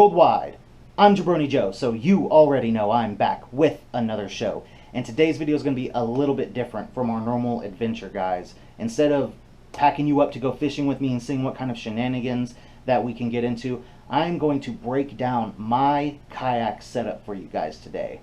worldwide. I'm Jabroni Joe, so you already know I'm back with another show. And today's video is going to be a little bit different from our normal adventure guys. Instead of packing you up to go fishing with me and seeing what kind of shenanigans that we can get into, I'm going to break down my kayak setup for you guys today.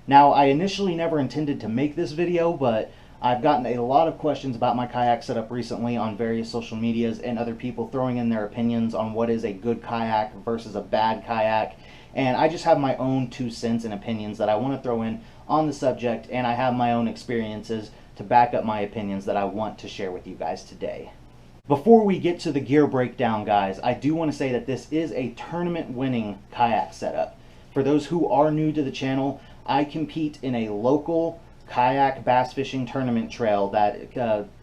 Now, I initially never intended to make this video, but I've gotten a lot of questions about my kayak setup recently on various social medias and other people throwing in their opinions on what is a good kayak versus a bad kayak. And I just have my own 2 cents and opinions that I want to throw in on the subject, and I have my own experiences to back up my opinions that I want to share with you guys today. Before we get to the gear breakdown, guys, I do want to say that this is a tournament-winning kayak setup. For those who are new to the channel, I compete in a local kayak bass fishing tournament trail that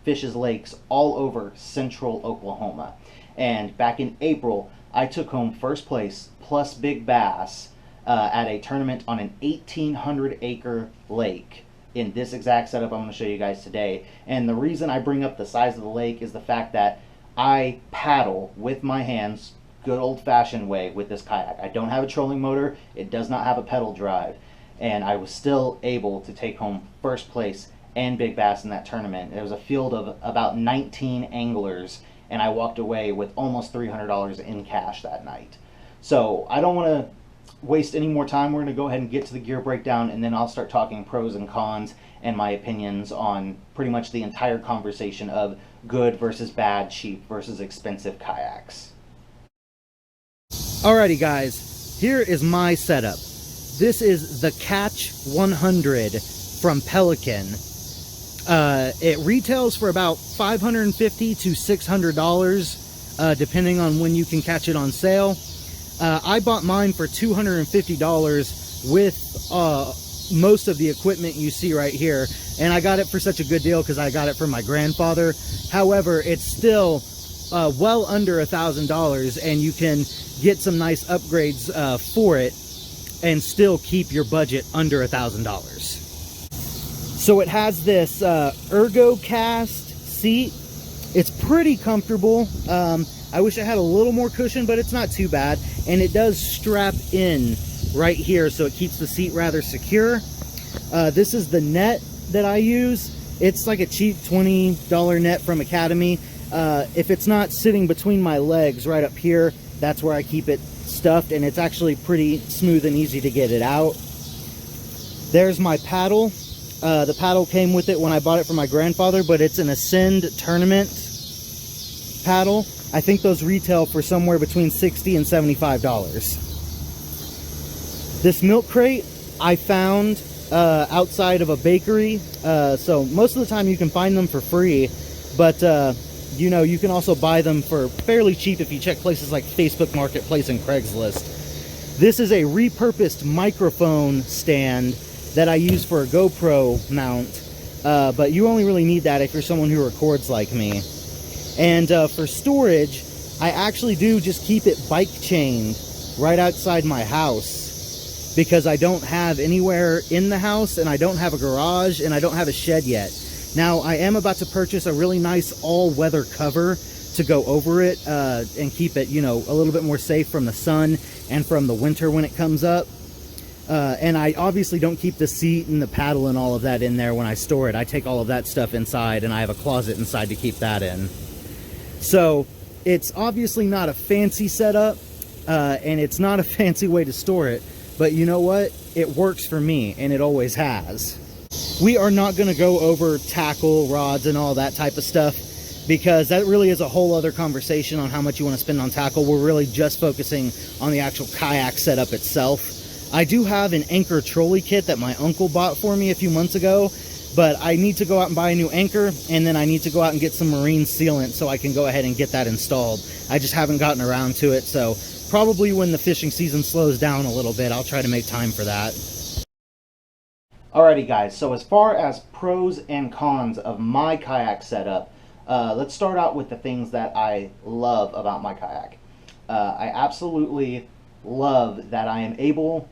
fishes lakes all over central Oklahoma. And back in April, I took home first place plus big bass at a tournament on an 1,800-acre lake in this exact setup I'm going to show you guys today. And the reason I bring up the size of the lake is the fact that I paddle with my hands, good old-fashioned way, with this kayak. I don't have a trolling motor. It does not have a pedal drive. And I was still able to take home first place and big bass in that tournament. There was a field of about 19 anglers, and I walked away with almost $300 in cash that night. So I don't want to waste any more time. We're going to go ahead and get to the gear breakdown, and then I'll start talking pros and cons and my opinions on pretty much the entire conversation of good versus bad, cheap versus expensive kayaks. Alrighty guys, here is my setup. This is the Catch 100 from Pelican. It retails for about $550 to $600, depending on when you can catch it on sale. I bought mine for $250 with most of the equipment you see right here, and I got it for such a good deal because I got it from my grandfather. However, it's still well under $1,000, and you can get some nice upgrades for it and still keep your budget under $1,000. So it has this ergo cast seat. It's pretty comfortable. I wish I had a little more cushion, but it's not too bad. And it does strap in right here, so it keeps the seat rather secure. This is the net that I use. It's like a cheap $20 net from Academy. If it's not sitting between my legs right up here, that's where I keep it stuffed, and it's actually pretty smooth and easy to get it out. There's my paddle. The paddle came with it when I bought it from my grandfather, but it's an Ascend tournament paddle. I think those retail for somewhere between $60 and $75. This milk crate I found outside of a bakery, so most of the time you can find them for free, but you know, you can also buy them for fairly cheap if you check places like Facebook Marketplace and Craigslist. This is a repurposed microphone stand that I use for a GoPro mount, but you only really need that if you're someone who records like me. And for storage, I actually do just keep it bike chained right outside my house because I don't have anywhere in the house, and I don't have a garage, and I don't have a shed yet. Now, I am about to purchase a really nice all-weather cover to go over it and keep it, you know, a little bit more safe from the sun and from the winter when it comes up. And I obviously don't keep the seat and the paddle and all of that in there when I store it. I take all of that stuff inside, and I have a closet inside to keep that in. So it's obviously not a fancy setup, and it's not a fancy way to store it, but you know what? It works for me, and it always has. We are not going to go over tackle, rods, and all that type of stuff, because that really is a whole other conversation on how much you want to spend on tackle. We're really just focusing on the actual kayak setup itself. I do have an anchor trolley kit that my uncle bought for me a few months ago, but I need to go out and buy a new anchor, and then I need to go out and get some marine sealant so I can go ahead and get that installed. I just haven't gotten around to it, so probably when the fishing season slows down a little bit, I'll try to make time for that. Alrighty guys, so as far as pros and cons of my kayak setup, let's start out with the things that I love about my kayak. I absolutely love that I am able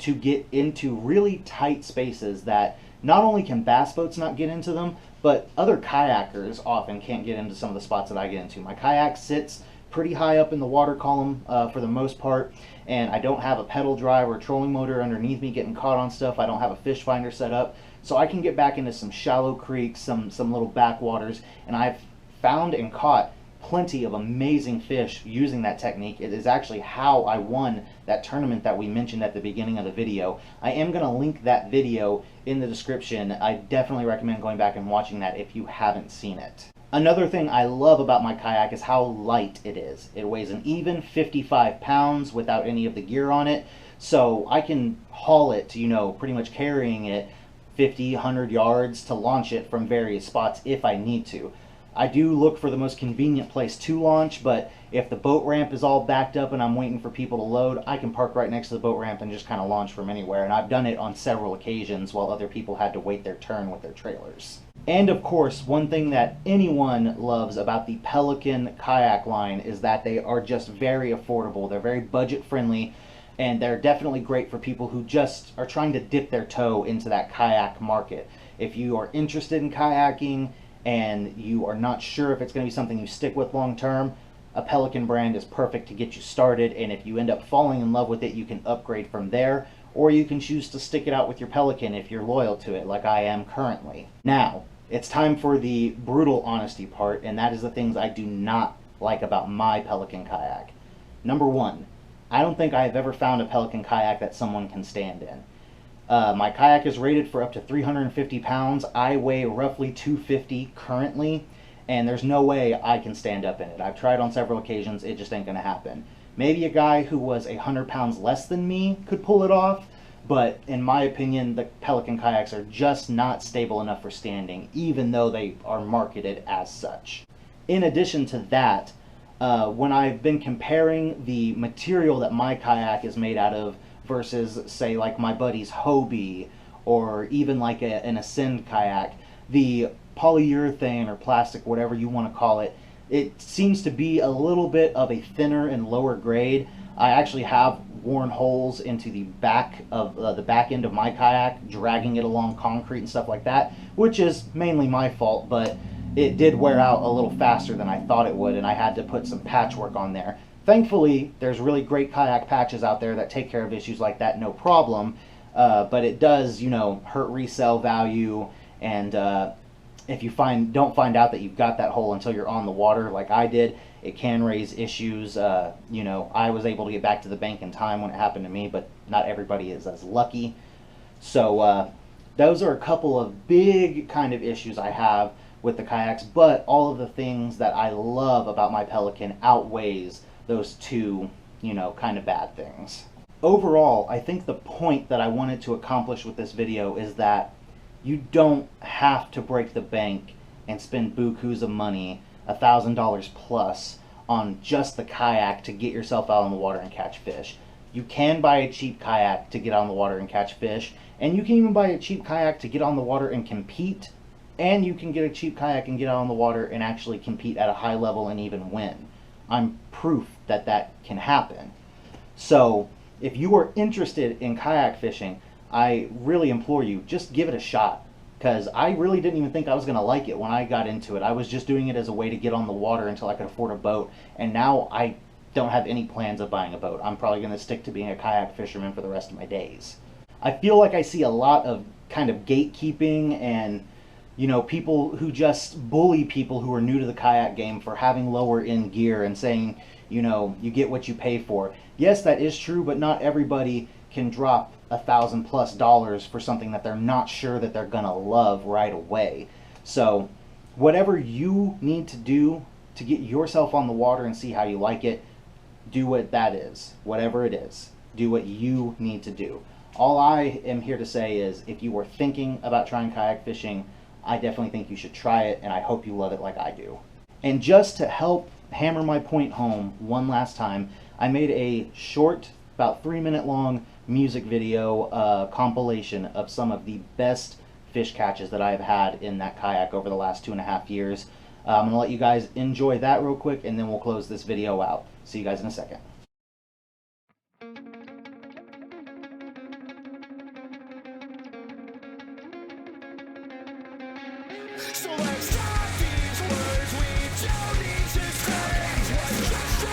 to get into really tight spaces that not only can bass boats not get into them, but other kayakers often can't get into some of the spots that I get into. My kayak sits pretty high up in the water column for the most part, and I don't have a pedal drive or trolling motor underneath me getting caught on stuff. I don't have a fish finder set up, so I can get back into some shallow creeks, some little backwaters, and I've found and caught plenty of amazing fish using that technique. It is actually how I won that tournament that we mentioned at the beginning of the video. I am going to link that video in the description. I definitely recommend going back and watching that if you haven't seen it. Another thing I love about my kayak is how light it is. It weighs an even 55 pounds without any of the gear on it, so I can haul it, you know, pretty much carrying it 50, 100 yards to launch it from various spots if I need to. I do look for the most convenient place to launch, but if the boat ramp is all backed up and I'm waiting for people to load, I can park right next to the boat ramp and just kind of launch from anywhere. And I've done it on several occasions while other people had to wait their turn with their trailers. And of course, one thing that anyone loves about the Pelican kayak line is that they are just very affordable. They're very budget friendly, and they're definitely great for people who just are trying to dip their toe into that kayak market. If you are interested in kayaking and you are not sure if it's going to be something you stick with long term, a Pelican brand is perfect to get you started, and if you end up falling in love with it, you can upgrade from there, or you can choose to stick it out with your Pelican if you're loyal to it, like I am currently. Now, it's time for the brutal honesty part, and that is the things I do not like about my Pelican kayak. Number one, I don't think I have ever found a Pelican kayak that someone can stand in. My kayak is rated for up to 350 pounds. I weigh roughly 250 currently, and there's no way I can stand up in it. I've tried on several occasions, it just ain't gonna happen. Maybe a guy who was 100 pounds less than me could pull it off, but in my opinion, the Pelican kayaks are just not stable enough for standing, even though they are marketed as such. In addition to that, when I've been comparing the material that my kayak is made out of versus, say, like my buddy's Hobie, or even like an Ascend kayak, the polyurethane or plastic, whatever you want to call it, it seems to be a little bit of a thinner and lower grade. I actually have worn holes into the back of the back end of my kayak, dragging it along concrete and stuff like that, which is mainly my fault, but it did wear out a little faster than I thought it would, and I had to put some patchwork on there. Thankfully, there's really great kayak patches out there that take care of issues like that, no problem, but it does, you know, hurt resale value, and if you don't find out that you've got that hole until you're on the water like I did, it can raise issues. You know, I was able to get back to the bank in time when it happened to me, but not everybody is as lucky. So those are a couple of big kind of issues I have with the kayaks, but all of the things that I love about my Pelican outweighs those two, you know, kind of bad things. Overall, I think the point that I wanted to accomplish with this video is that you don't have to break the bank and spend bukus of money, $1,000 plus, on just the kayak to get yourself out on the water and catch fish. You can buy a cheap kayak to get on the water and catch fish, and you can even buy a cheap kayak to get on the water and compete, and you can get a cheap kayak and get out on the water and actually compete at a high level and even win. I'm proof that that can happen. So if you are interested in kayak fishing, I really implore you, just give it a shot, because I really didn't even think I was going to like it when I got into it. I was just doing it as a way to get on the water until I could afford a boat, and now I don't have any plans of buying a boat. I'm probably going to stick to being a kayak fisherman for the rest of my days. I feel like I see a lot of kind of gatekeeping and, you know, people who just bully people who are new to the kayak game for having lower end gear and saying, you know, you get what you pay for. Yes, that is true, but not everybody can drop $1,000+ for something that they're not sure that they're gonna love right away. So whatever you need to do to get yourself on the water and see how you like it, do what that is. Whatever it is, do what you need to do. All I am here to say is, if you are thinking about trying kayak fishing, I definitely think you should try it, and I hope you love it like I do. And just to help hammer my point home one last time, I made a short, about 3-minute long music video compilation of some of the best fish catches that I have had in that kayak over the last 2.5 years. I'm going to let you guys enjoy that real quick, and then we'll close this video out. See you guys in a second. So let's stop these words, we don't need to say what just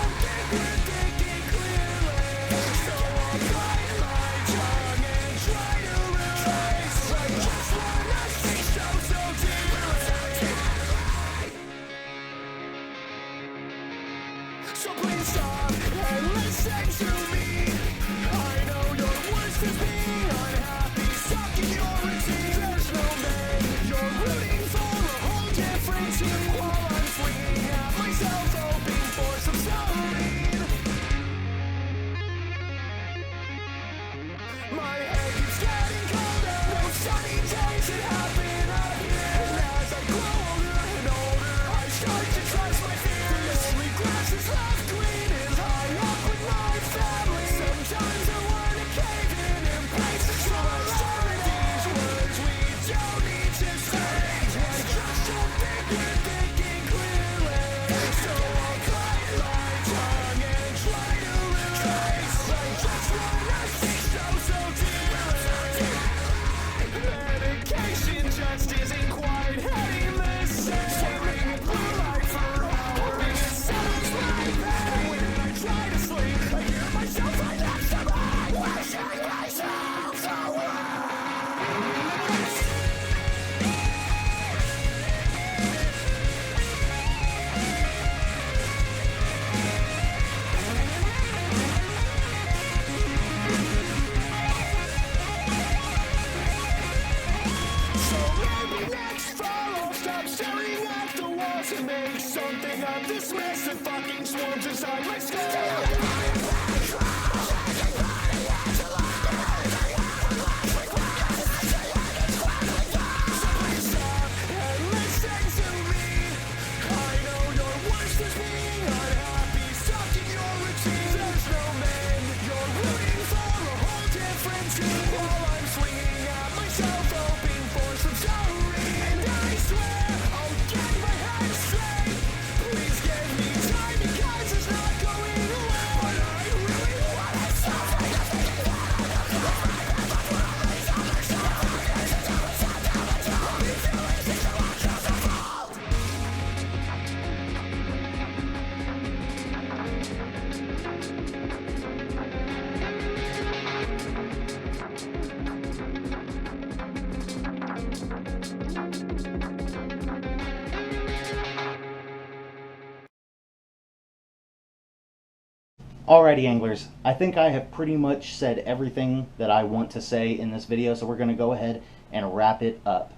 Alrighty anglers, I think I have pretty much said everything that I want to say in this video, so we're going to go ahead and wrap it up.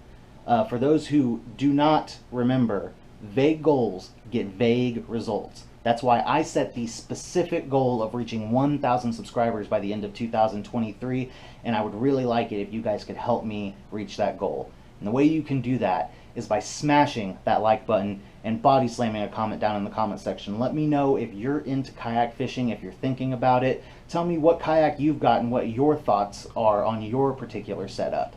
For those who do not remember, vague goals get vague results. That's why I set the specific goal of reaching 1,000 subscribers by the end of 2023, and I would really like it if you guys could help me reach that goal. And the way you can do that is by smashing that like button and body slamming a comment down in the comment section. Let me know if you're into kayak fishing, if you're thinking about it. Tell me what kayak you've got and what your thoughts are on your particular setup.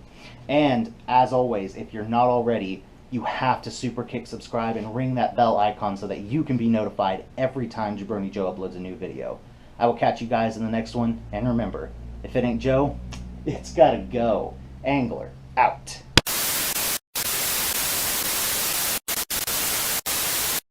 And as always, if you're not already, you have to super kick subscribe and ring that bell icon so that you can be notified every time Jabroni Joe uploads a new video. I will catch you guys in the next one, and remember, if it ain't Joe, it's gotta go. Angler out.